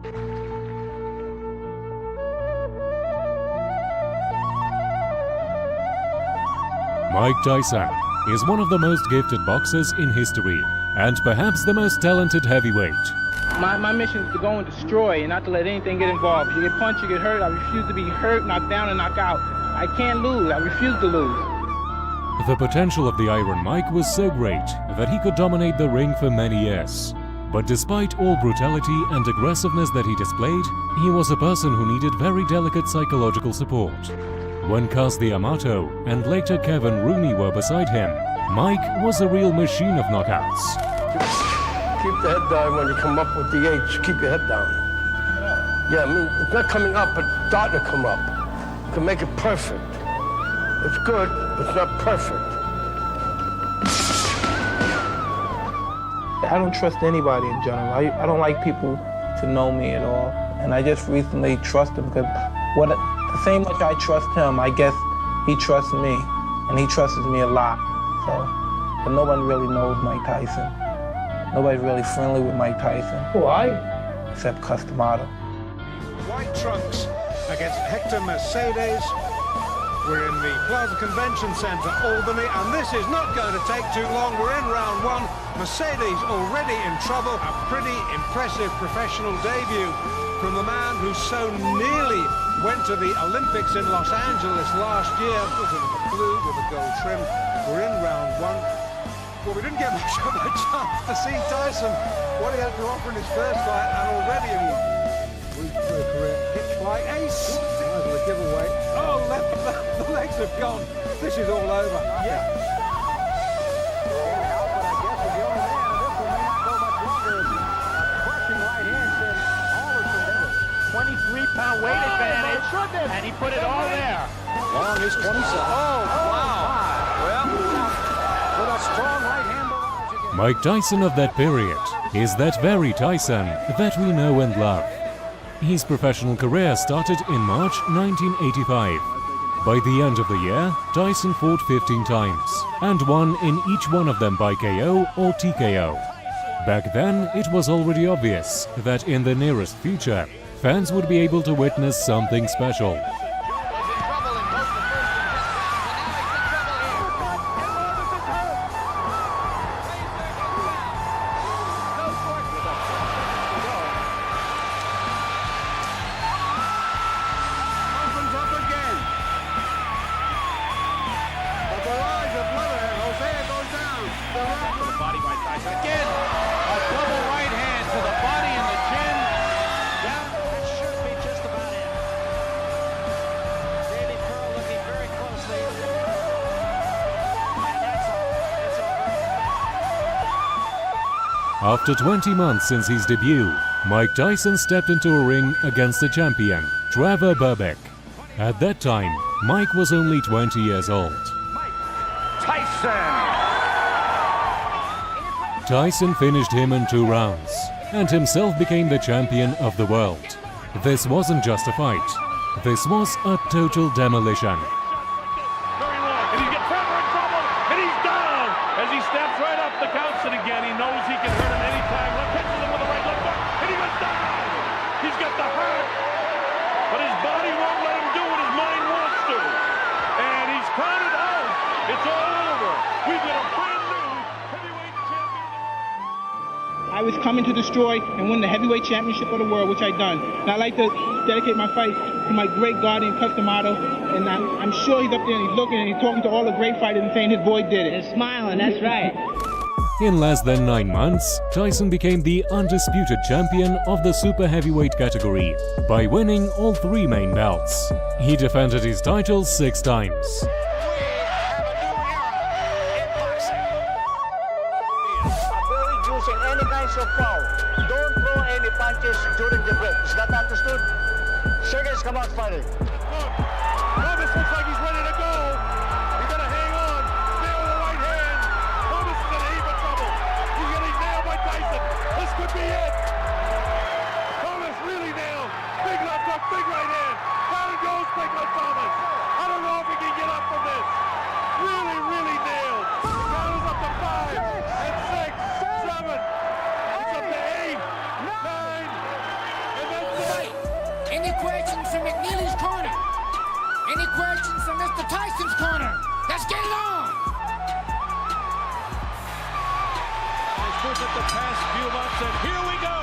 Mike Tyson is one of the most gifted boxers in history, and perhaps the most talented heavyweight. My mission is to go and destroy and not to let anything get involved. If you get punched, you get hurt. I refuse to be hurt, knocked down, and knocked out. I can't lose. I refuse to lose. The potential of the Iron Mike was so great that he could dominate the ring for many years. But despite all brutality and aggressiveness that he displayed, he was a person who needed very delicate psychological support. When Cus D'Amato and later Kevin Rooney were beside him, Mike was a real machine of knockouts. Keep the head down when you come up with the H. Keep your head down. Yeah, I mean, it's not coming up, but starting to come up. You can make it perfect. It's good, but it's not perfect. I don't trust anybody in general. I don't like people to know me at all. And I just recently trusted him because the same much I trust him, I guess he trusts me. And he trusts me a lot. So, but no one really knows Mike Tyson. Nobody's really friendly with Mike Tyson. Why? Except Cus D'Amato. White trunks against Hector Mercedes. We're in the Plaza Convention Center, Albany, and this is not going to take too long. We're in round one. Mercedes already in trouble. A pretty impressive professional debut from the man who so nearly went to the Olympics in Los Angeles last year. It was in the blue with a gold trim. We're in round one. Well, we didn't get much of a chance to see Tyson, what he had to offer in his first fight, and already in his career. Pitch fly ace. That was a giveaway. Oh, the legs have gone. This is all over. Yeah. 23-pound weight advantage, and he put it all there. Long is 27. Oh, wow. Well, with a strong right hand. Mike Tyson of that period is that very Tyson that we know and love. His professional career started in March 1985. By the end of the year, Tyson fought 15 times and won in each one of them by KO or TKO. Back then, it was already obvious that in the nearest future, fans would be able to witness something special. Body by Tyson again. A double right hand to the body and the chin. Down. That should be just about it. Danny Pearl looking very closely. And that's all. After 20 months since his debut, Mike Tyson stepped into a ring against the champion, Trevor Berbick. At that time, Mike was only 20 years old. Tyson finished him in 2 rounds and himself became the champion of the world. This wasn't just a fight. This was a total demolition. Very long, and he's got Trevor in trouble, and he's down as he steps right up the couch, and again he knows he can hurt him anytime. Catches him with a right left hook, and he goes down. He's got the hurt, but his body won't let him do what his mind wants to, and he's counted out. It's all over. We've got a brand new heavyweight champion. I was coming to destroy and win the heavyweight championship of the world, which I done. And I'd like to dedicate my fight to my great guardian, Cus D'Amato. And I'm sure he's up there and he's looking and he's talking to all the great fighters and saying his boy did it. He's smiling, that's right. In less than 9 months, Tyson became the undisputed champion of the super heavyweight category by winning all 3 main belts. He defended his title 6 times. Any kinds of foul. Don't throw any punches during the break. Is that understood? Seconds come out fighting. Thomas looks like he's ready to go. He's gonna hang on. Nail with the right hand. Thomas is in a heap of trouble. He's getting nailed by Tyson. This could be it. Thomas really nailed. Big left hook, big right hand. Down it goes, big left Thomas. I don't know if he can get up from this. Really, really nailed. The count is up to 5 and 6, 7. It's up to 8, 9, and then Any questions from McNeely's corner? Any questions from Mr. Tyson's corner? Let's get it on! Let's look at the past few months, and here we go!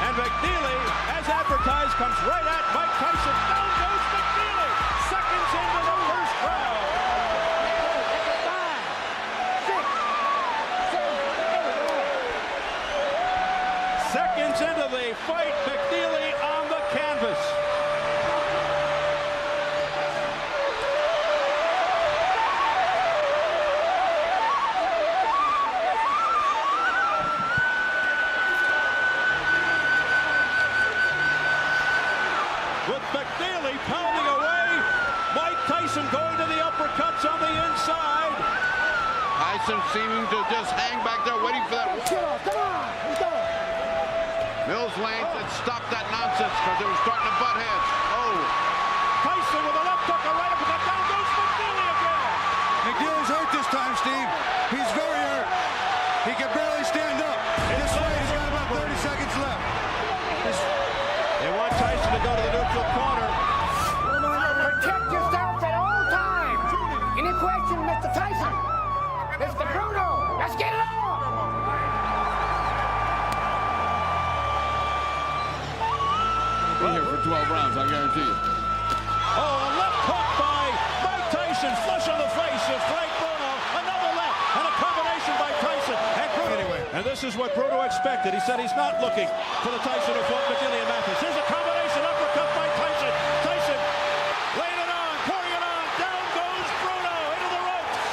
And McNeely, as advertised, comes right at Mike Tyson. Down goes McNeely! Seconds into the first round! 5, 6, 7, 8. Seconds into the fight, McNeely on the canvas. With McNeely pounding away, Mike Tyson going to the uppercuts on the inside. Tyson seeming to just hang back there waiting for that. Mills Lane said stop that nonsense because they were starting to butt heads. Oh. Tyson with a left hook, a right uppercut, down goes McNeely again. McNeely's hurt this time, Steve. He's very hurt. He can barely stand up. This fight has got about 30 seconds left. They want Tyson to go to the neutral corner. Protect yourself at all times! Any question, Mr. Tyson? Mr. Bruno, let's get it on! Be here for 12 rounds, I guarantee you. Oh, a left hook by Mike Tyson, flush on the face of Frank Bruno. Another left, and a combination by Tyson. And Bruno. Anyway, and this is what Bruno expected. He said he's not looking for the Tyson who fought McNeely and Mathis. Here's a combination uppercut by Tyson. Tyson laying it on, pouring it on. Down goes Bruno into the ropes.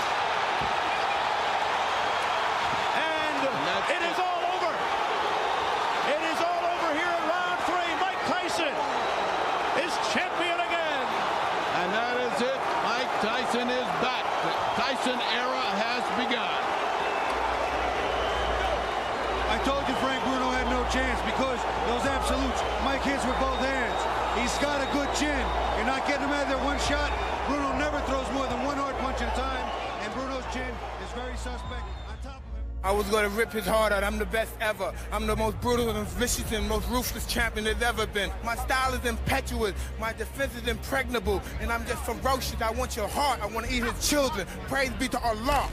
And it is all over. It is all over here in round 3. Mike Tyson is champion again. And that is it. Mike Tyson is back. The Tyson era has begun. I told you Frank Bruno had no chance because those absolutes Mike hits with both hands. He's got a good chin. You're not getting him out of there one shot. Bruno never throws more than one hard punch at a time, and Bruno's chin is very suspect. On top of him, I was going to rip his heart out. I'm the best ever. I'm the most brutal and vicious and most ruthless champion there's ever been. My style is impetuous. My defense is impregnable. And I'm just ferocious. I want your heart. I want to eat his children. Praise be to Allah.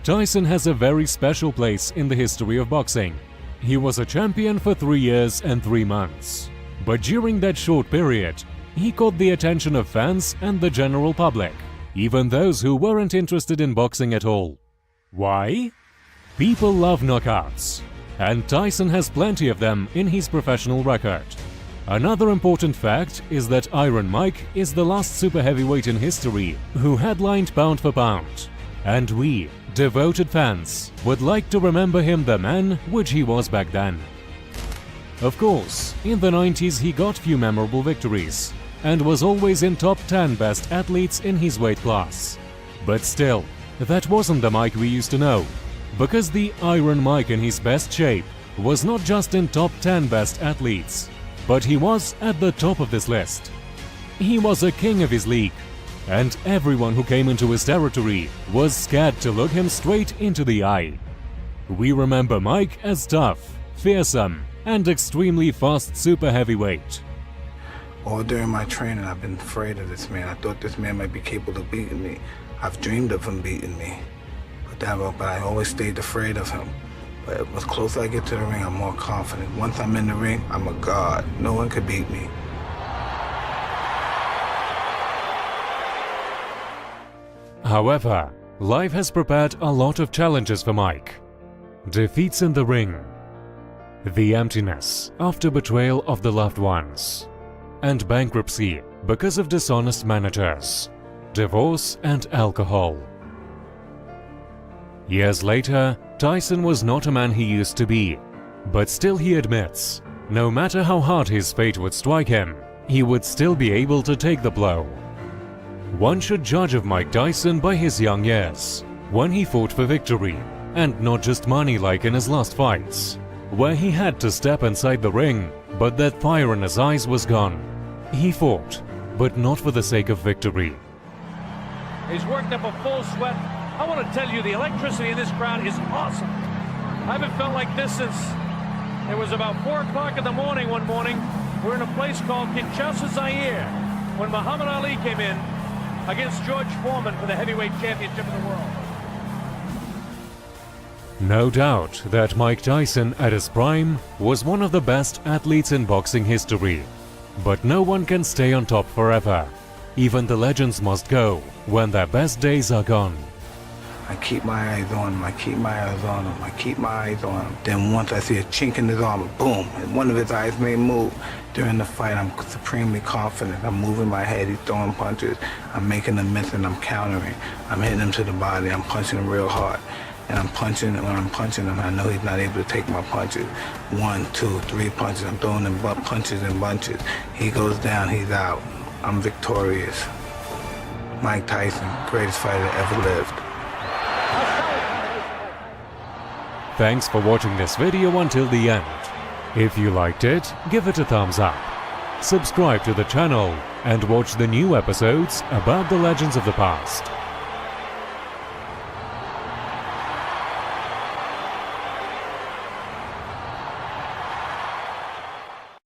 Tyson has a very special place in the history of boxing. He was a champion for 3 years and 3 months. But during that short period, he caught the attention of fans and the general public, even those who weren't interested in boxing at all. Why? People love knockouts, and Tyson has plenty of them in his professional record. Another important fact is that Iron Mike is the last super heavyweight in history who headlined pound for pound. And we, devoted fans, would like to remember him the man which he was back then. Of course, in the 90s he got few memorable victories and was always in top 10 best athletes in his weight class. But still, that wasn't the Mike we used to know, because the Iron Mike in his best shape was not just in top 10 best athletes, but he was at the top of this list. He was a king of his league, and everyone who came into his territory was scared to look him straight into the eye. We remember Mike as tough, fearsome, and extremely fast super heavyweight. All during my training, I've been afraid of this man. I thought this man might be capable of beating me. I've dreamed of him beating me. But I always stayed afraid of him. But as closer I get to the ring, I'm more confident. Once I'm in the ring, I'm a god. No one could beat me. However, life has prepared a lot of challenges for Mike. Defeats in the ring, the emptiness after betrayal of the loved ones, and bankruptcy because of dishonest managers, divorce and alcohol. Years later, Tyson was not a man he used to be, but still he admits, no matter how hard his fate would strike him, he would still be able to take the blow. One should judge of Mike Tyson by his young years, when he fought for victory, and not just money like in his last fights, where he had to step inside the ring, but that fire in his eyes was gone. He fought, but not for the sake of victory. He's worked up a full sweat. I want to tell you, the electricity in this crowd is awesome. I haven't felt like this since it was about 4 o'clock in the morning one morning were in a place called Kinshasa, Zaire, when Muhammad Ali came in against George Foreman for the heavyweight championship of the world. No doubt that Mike Tyson at his prime was one of the best athletes in boxing history. But no one can stay on top forever. Even the legends must go when their best days are gone. I keep my eyes on him, I keep my eyes on him, I keep my eyes on him. Then once I see a chink in his armor, boom, and one of his eyes may move. During the fight, I'm supremely confident. I'm moving my head, he's throwing punches. I'm making him miss and I'm countering. I'm hitting him to the body, I'm punching him real hard. And I'm punching, and when I'm punching him, I know he's not able to take my punches. 1, 2, 3 punches, I'm throwing him punches and bunches. He goes down, he's out. I'm victorious. Mike Tyson, greatest fighter that ever lived. Thanks for watching this video until the end. If you liked it, give it a thumbs up. Subscribe to the channel and watch the new episodes about the legends of the past.